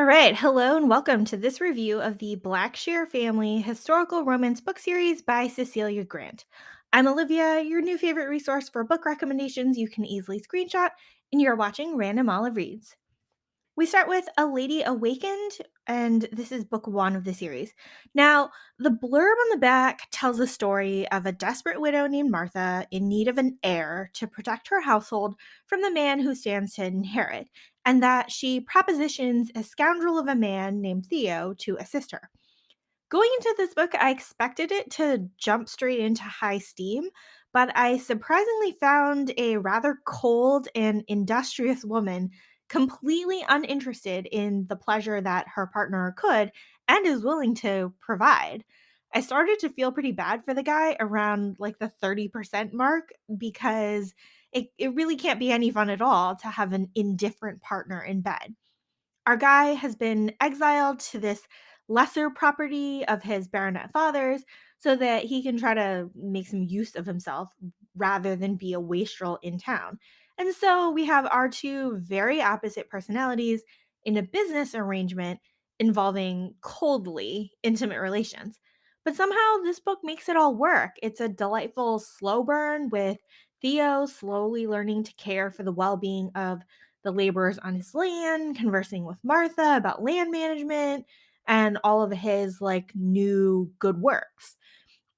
All right, hello and welcome to this review of the Blackshear Family Historical Romance Book Series by Cecilia Grant. I'm Olivia, your new favorite resource for book recommendations you can easily screenshot, and you're watching Random Olive Reads. We start with A Lady Awakened, and this is book one of the series. Now, the blurb on the back tells the story of a desperate widow named Martha in need of an heir to protect her household from the man who stands to inherit, and that she propositions a scoundrel of a man named Theo to assist her. Going into this book, I expected it to jump straight into high steam, but I surprisingly found a rather cold and industrious woman completely uninterested in the pleasure that her partner could and is willing to provide. I started to feel pretty bad for the guy around like the 30% mark because it really can't be any fun at all to have an indifferent partner in bed. Our guy has been exiled to this lesser property of his baronet father's so that he can try to make some use of himself rather than be a wastrel in town. And so we have our two very opposite personalities in a business arrangement involving coldly intimate relations. But somehow this book makes it all work. It's a delightful slow burn with Theo slowly learning to care for the well being of the laborers on his land, conversing with Martha about land management and all of his like new good works.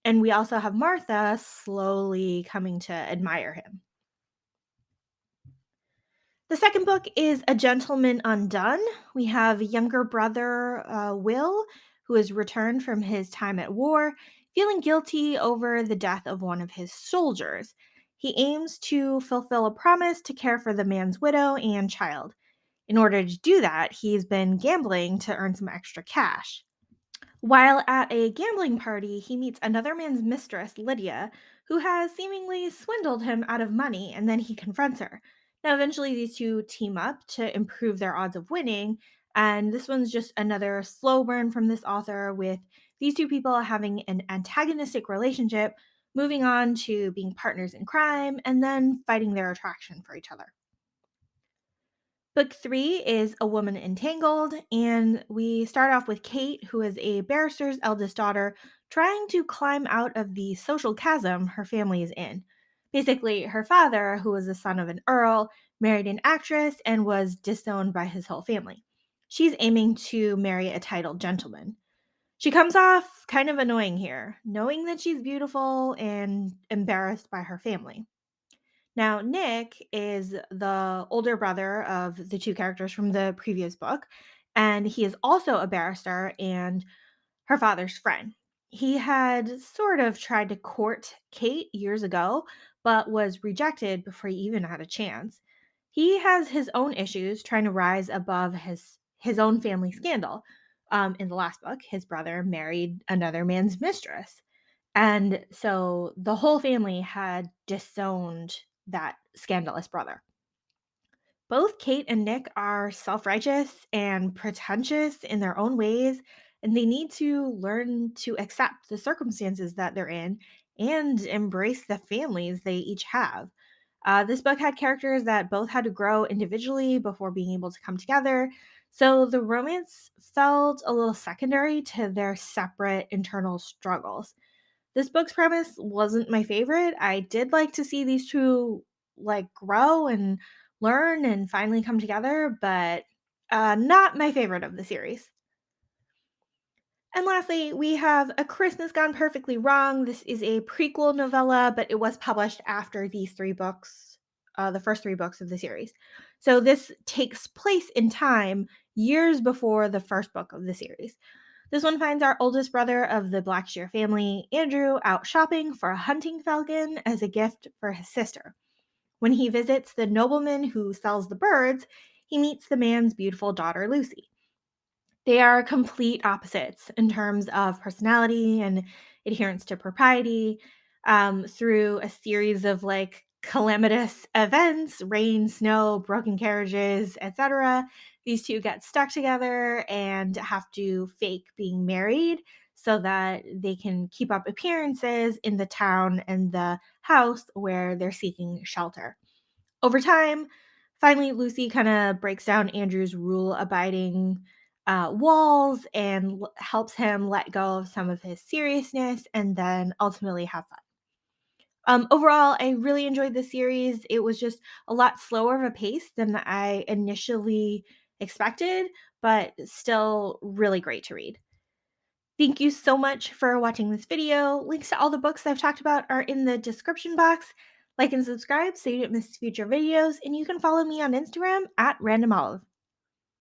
And we also have Martha slowly coming to admire him. The second book is A Gentleman Undone. We have younger brother Will, who has returned from his time at war, feeling guilty over the death of one of his soldiers. He aims to fulfill a promise to care for the man's widow and child. In order to do that, he's been gambling to earn some extra cash. While at a gambling party, he meets another man's mistress, Lydia, who has seemingly swindled him out of money, and then he confronts her. Now, eventually, these two team up to improve their odds of winning, and this one's just another slow burn from this author with these two people having an antagonistic relationship, moving on to being partners in crime, and then fighting their attraction for each other. Book three is A Woman Entangled, and we start off with Kate, who is a barrister's eldest daughter, trying to climb out of the social chasm her family is in. Basically, her father, who was the son of an earl, married an actress and was disowned by his whole family. She's aiming to marry a titled gentleman. She comes off kind of annoying here, knowing that she's beautiful and embarrassed by her family. Now, Nick is the older brother of the two characters from the previous book, and he is also a barrister and her father's friend. He had sort of tried to court Kate years ago, but was rejected before he even had a chance. He has his own issues trying to rise above his own family scandal. In the last book, his brother married another man's mistress. And so the whole family had disowned that scandalous brother. Both Kate and Nick are self righteous and pretentious in their own ways, and they need to learn to accept the circumstances that they're in and embrace the families they each have. This book had characters that both had to grow individually before being able to come together, so the romance felt a little secondary to their separate internal struggles. This book's premise wasn't my favorite. I did like to see these two like grow and learn and finally come together, but not my favorite of the series. And lastly, we have A Christmas Gone Perfectly Wrong. This is a prequel novella, but it was published after these three books, the first three books of the series. So this takes place in time years before the first book of the series. This one finds our oldest brother of the Blackshear family, Andrew, out shopping for a hunting falcon as a gift for his sister. When he visits the nobleman who sells the birds, he meets the man's beautiful daughter, Lucy. They are complete opposites in terms of personality and adherence to propriety. Through a series of like calamitous events, rain, snow, broken carriages, etc., these two get stuck together and have to fake being married so that they can keep up appearances in the town and the house where they're seeking shelter. Over time, finally, Lucy kind of breaks down Andrew's rule abiding walls and helps him let go of some of his seriousness and then ultimately have fun. Overall, I really enjoyed the series. It was just a lot slower of a pace than I initially expected, but still really great to read. Thank you so much for watching this video. Links to all the books I've talked about are in the description box. Like and subscribe so you don't miss future videos, and you can follow me on Instagram at randomolive.